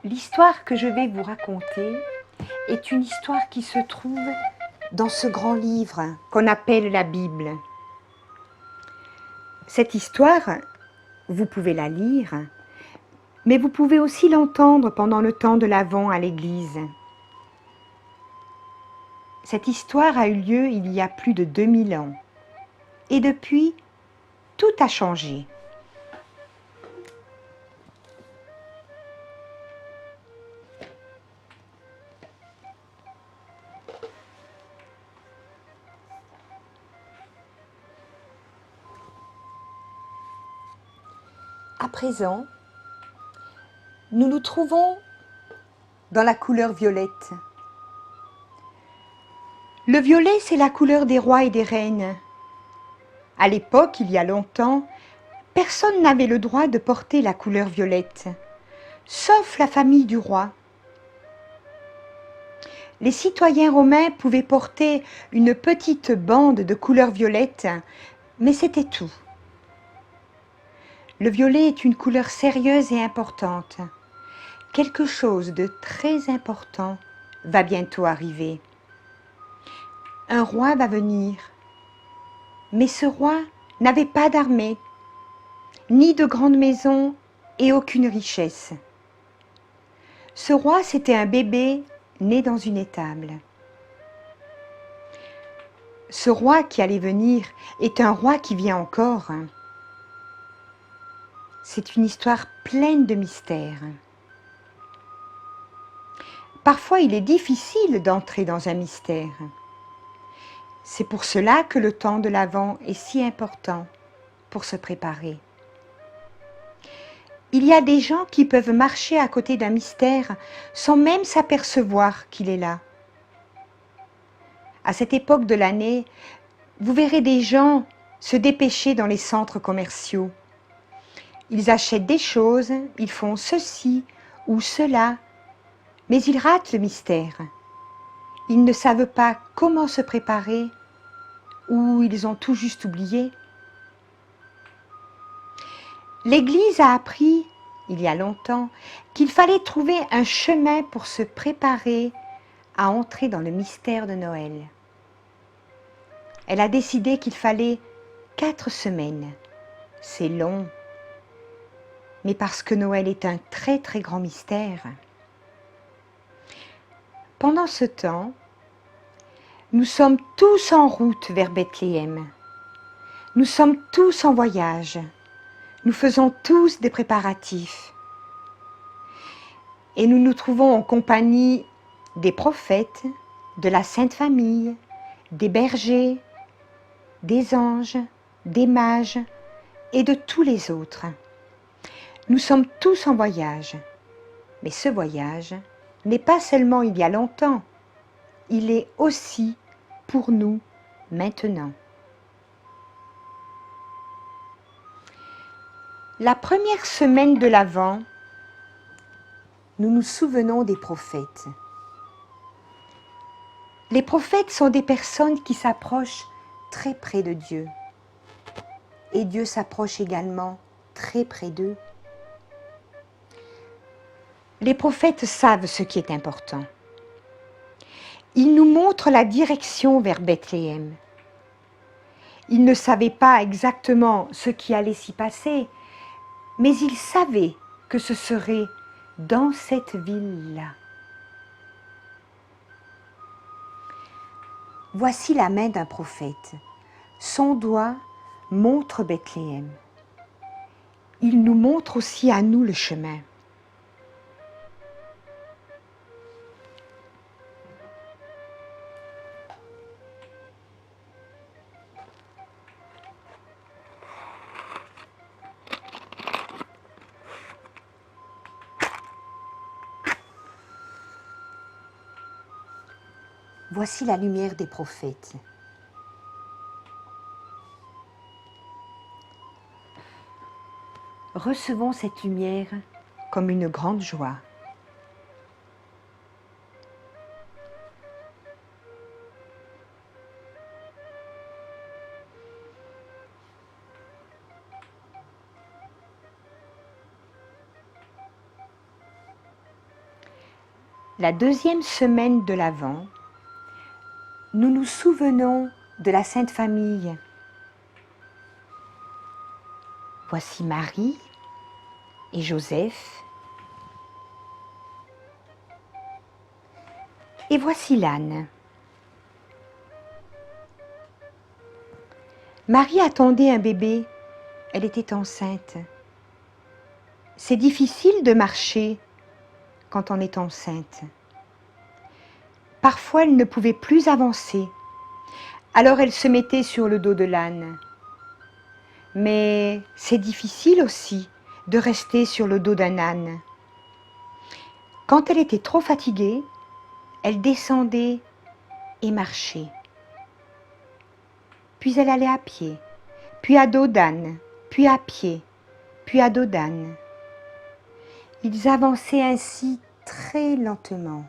L'histoire que je vais vous raconter est une histoire qui se trouve dans ce grand livre qu'on appelle la Bible. Cette histoire, vous pouvez la lire, mais vous pouvez aussi l'entendre pendant le temps de l'Avent à l'église. Cette histoire a eu lieu il y a plus de 2000 ans. Et depuis, tout a changé. À présent, nous nous trouvons dans la couleur violette. Le violet, c'est la couleur des rois et des reines. À l'époque, il y a longtemps, personne n'avait le droit de porter la couleur violette, sauf la famille du roi. Les citoyens romains pouvaient porter une petite bande de couleur violette, mais c'était tout. Le violet est une couleur sérieuse et importante. Quelque chose de très important va bientôt arriver. Un roi va venir, mais ce roi n'avait pas d'armée, ni de grande maison et aucune richesse. Ce roi, c'était un bébé né dans une étable. Ce roi qui allait venir est un roi qui vient encore. C'est une histoire pleine de mystères. Parfois, il est difficile d'entrer dans un mystère. C'est pour cela que le temps de l'Avent est si important pour se préparer. Il y a des gens qui peuvent marcher à côté d'un mystère sans même s'apercevoir qu'il est là. À cette époque de l'année, vous verrez des gens se dépêcher dans les centres commerciaux. Ils achètent des choses, ils font ceci ou cela, mais ils ratent le mystère. Ils ne savent pas comment se préparer ou ils ont tout juste oublié. L'Église a appris, il y a longtemps, qu'il fallait trouver un chemin pour se préparer à entrer dans le mystère de Noël. Elle a décidé qu'il fallait 4 semaines. C'est long, mais parce que Noël est un très très grand mystère. Pendant ce temps, nous sommes tous en route vers Bethléem. Nous sommes tous en voyage. Nous faisons tous des préparatifs. Et nous nous trouvons en compagnie des prophètes, de la Sainte Famille, des bergers, des anges, des mages et de tous les autres. Nous sommes tous en voyage. Mais ce voyage n'est pas seulement il y a longtemps, il est aussi pour nous maintenant. La première semaine de l'Avent, nous nous souvenons des prophètes. Les prophètes sont des personnes qui s'approchent très près de Dieu. Et Dieu s'approche également très près d'eux. Les prophètes savent ce qui est important. Ils nous montrent la direction vers Bethléem. Ils ne savaient pas exactement ce qui allait s'y passer, mais ils savaient que ce serait dans cette ville-là. Voici la main d'un prophète. Son doigt montre Bethléem. Il nous montre aussi à nous le chemin. Voici la lumière des prophètes. Recevons cette lumière comme une grande joie. La deuxième semaine de l'Avent, nous nous souvenons de la Sainte Famille. Voici Marie et Joseph. Et voici l'âne. Marie attendait un bébé, elle était enceinte. C'est difficile de marcher quand on est enceinte. Parfois, elle ne pouvait plus avancer, alors elle se mettait sur le dos de l'âne. Mais c'est difficile aussi de rester sur le dos d'un âne. Quand elle était trop fatiguée, elle descendait et marchait. Puis elle allait à pied, puis à dos d'âne, puis à pied, puis à dos d'âne. Ils avançaient ainsi très lentement.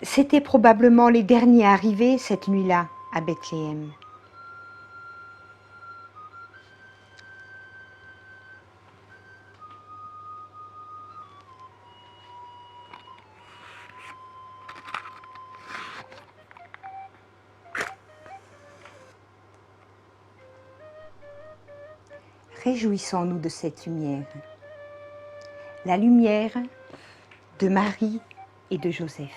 C'étaient probablement les derniers arrivés cette nuit-là à Bethléem. Réjouissons-nous de cette lumière, la lumière de Marie et de Joseph.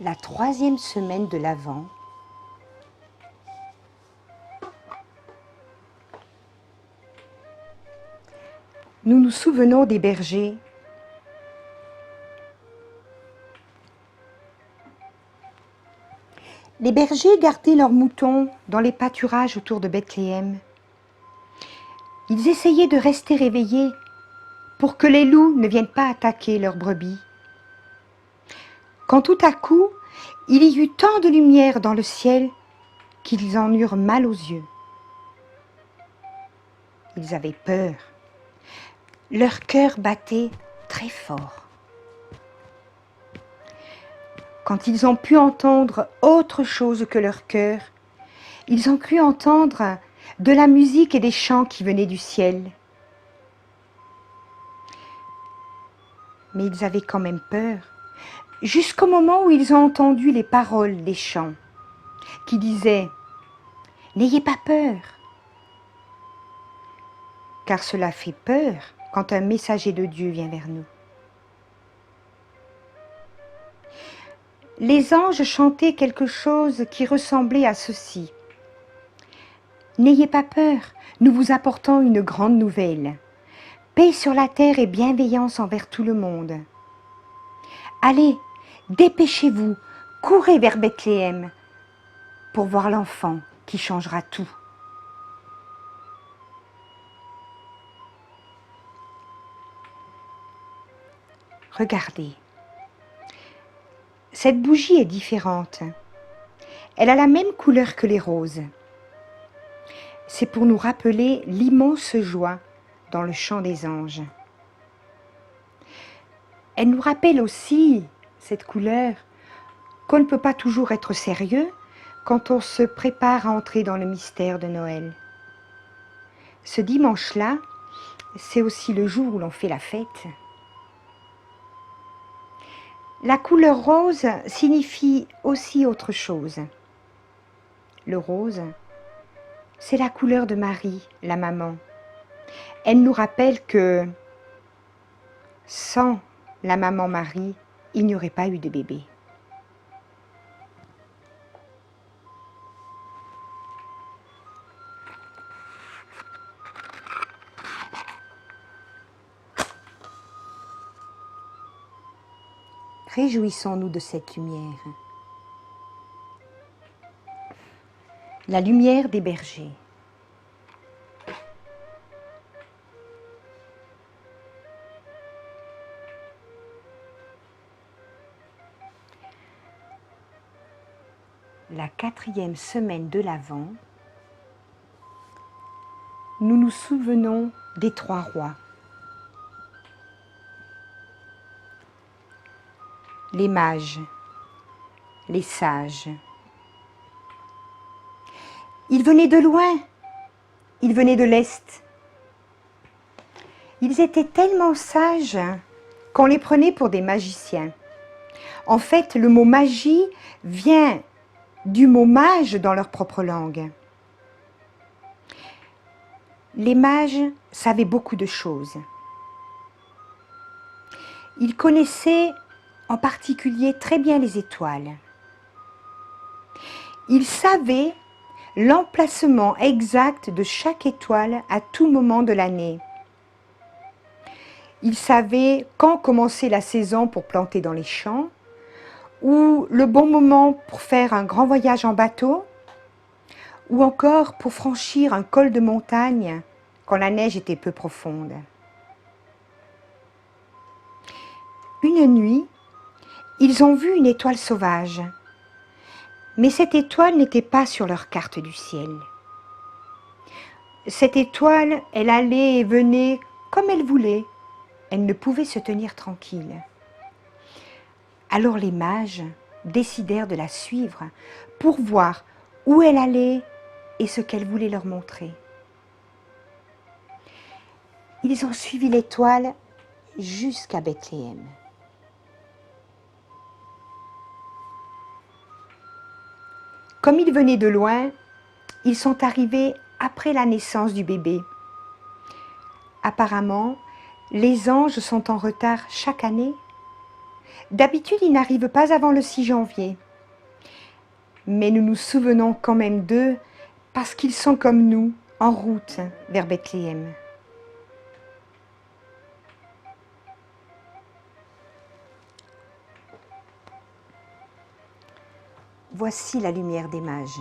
La troisième semaine de l'Avent, nous nous souvenons des bergers. Les bergers gardaient leurs moutons dans les pâturages autour de Bethléem. Ils essayaient de rester réveillés pour que les loups ne viennent pas attaquer leurs brebis. Quand tout à coup, il y eut tant de lumière dans le ciel qu'ils en eurent mal aux yeux. Ils avaient peur. Leur cœur battait très fort. Quand ils ont pu entendre autre chose que leur cœur, ils ont cru entendre de la musique et des chants qui venaient du ciel. Mais ils avaient quand même peur, jusqu'au moment où ils ont entendu les paroles des chants, qui disaient « N'ayez pas peur », car cela fait peur quand un messager de Dieu vient vers nous. Les anges chantaient quelque chose qui ressemblait à ceci. « N'ayez pas peur, nous vous apportons une grande nouvelle. Paix sur la terre et bienveillance envers tout le monde. Allez, dépêchez-vous, courez vers Bethléem pour voir l'enfant qui changera tout. » Regardez, cette bougie est différente. Elle a la même couleur que les roses. C'est pour nous rappeler l'immense joie dans le chant des anges. Elle nous rappelle aussi, cette couleur, qu'on ne peut pas toujours être sérieux quand on se prépare à entrer dans le mystère de Noël. Ce dimanche-là, c'est aussi le jour où l'on fait la fête. La couleur rose signifie aussi autre chose. Le rose, c'est la couleur de Marie, la maman. Elle nous rappelle que sans la maman Marie, il n'y aurait pas eu de bébé. Réjouissons-nous de cette lumière. La lumière des bergers. La quatrième semaine de l'Avent, nous nous souvenons des trois rois. les mages, les sages. Ils venaient de loin, ils venaient de l'Est. Ils étaient tellement sages qu'on les prenait pour des magiciens. En fait, le mot magie vient du mot mage dans leur propre langue. Les mages savaient beaucoup de choses. Ils connaissaient en particulier très bien les étoiles. Ils savaient l'emplacement exact de chaque étoile à tout moment de l'année. Ils savaient quand commencer la saison pour planter dans les champs, ou le bon moment pour faire un grand voyage en bateau, ou encore pour franchir un col de montagne quand la neige était peu profonde. Une nuit, ils ont vu une étoile sauvage, mais cette étoile n'était pas sur leur carte du ciel. Cette étoile, elle allait et venait comme elle voulait. Elle ne pouvait se tenir tranquille. Alors les mages décidèrent de la suivre pour voir où elle allait et ce qu'elle voulait leur montrer. Ils ont suivi l'étoile jusqu'à Bethléem. Comme ils venaient de loin, ils sont arrivés après la naissance du bébé. Apparemment, les anges sont en retard chaque année. D'habitude, ils n'arrivent pas avant le 6 janvier. Mais nous nous souvenons quand même d'eux parce qu'ils sont comme nous, en route vers Bethléem. Voici la lumière des mages.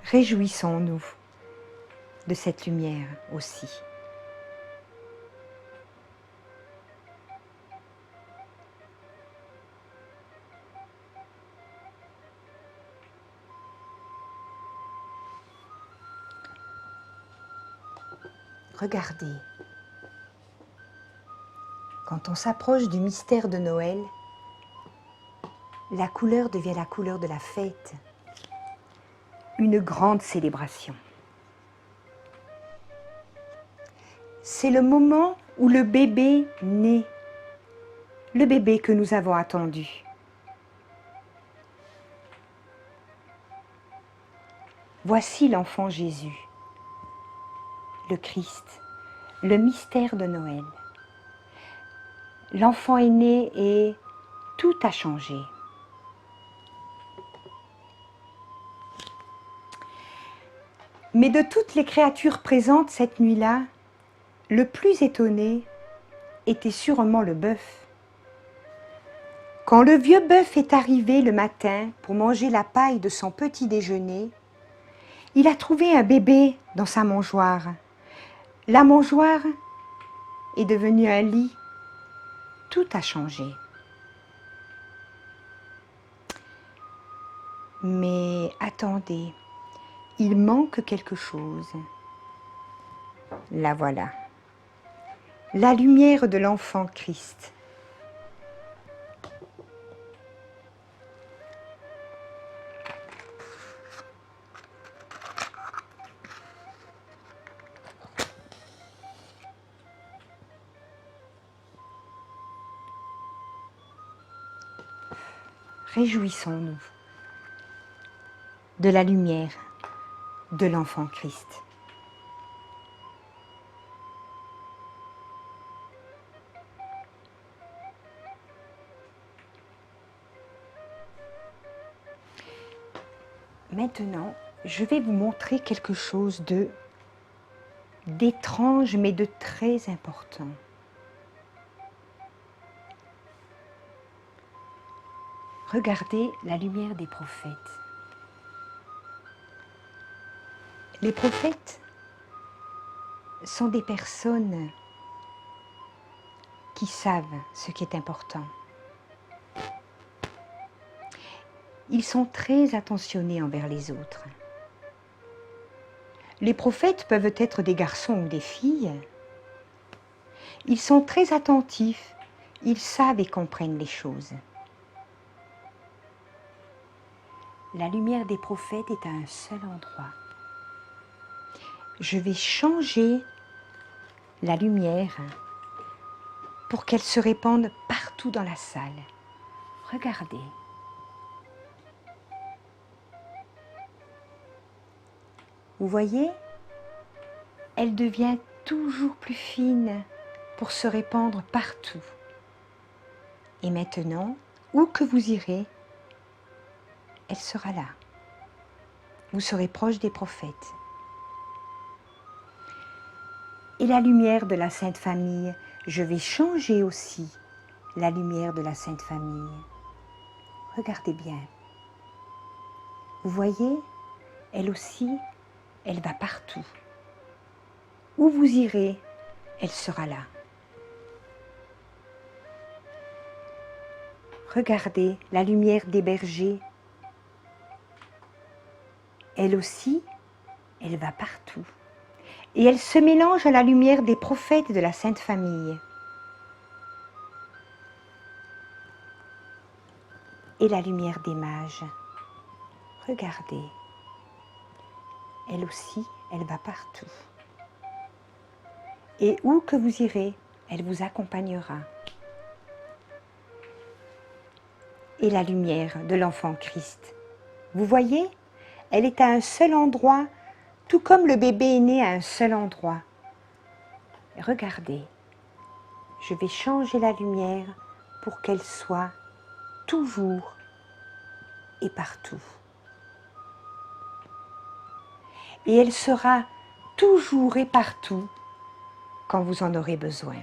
Réjouissons-nous de cette lumière aussi. Regardez, quand on s'approche du mystère de Noël, la couleur devient la couleur de la fête, une grande célébration. C'est le moment où le bébé naît, le bébé que nous avons attendu. Voici l'enfant Jésus, le Christ, le mystère de Noël. L'enfant est né et tout a changé. Mais de toutes les créatures présentes cette nuit-là, le plus étonné était sûrement le bœuf. Quand le vieux bœuf est arrivé le matin pour manger la paille de son petit déjeuner, il a trouvé un bébé dans sa mangeoire. La mangeoire est devenue un lit. Tout a changé. Mais attendez, il manque quelque chose. La voilà. La lumière de l'enfant Christ. Réjouissons-nous de la lumière de l'enfant Christ. Maintenant, je vais vous montrer quelque chose d'étrange mais de très important. Regardez la lumière des prophètes. Les prophètes sont des personnes qui qui savent ce qui est important. Ils sont très attentionnés envers les autres. Les prophètes peuvent être des garçons ou des filles. Ils sont très attentifs, ils savent et comprennent les choses. La lumière des prophètes est à un seul endroit. Je vais changer la lumière pour qu'elle se répande partout dans la salle. Regardez. Vous voyez, elle devient toujours plus fine pour se répandre partout. Et maintenant, où que vous irez, elle sera là. Vous serez proche des prophètes. Et la lumière de la Sainte Famille, je vais changer aussi la lumière de la Sainte Famille. Regardez bien. Vous voyez, elle aussi, elle va partout. Où vous irez, elle sera là. Regardez la lumière des bergers. Elle aussi, elle va partout. Et elle se mélange à la lumière des prophètes de la Sainte Famille. Et la lumière des mages. Regardez. Elle aussi, elle va partout. Et où que vous irez, elle vous accompagnera. Et la lumière de l'enfant Christ. Vous voyez, elle est à un seul endroit, tout comme le bébé est né à un seul endroit. Regardez, je vais changer la lumière pour qu'elle soit toujours et partout. Et elle sera toujours et partout quand vous en aurez besoin.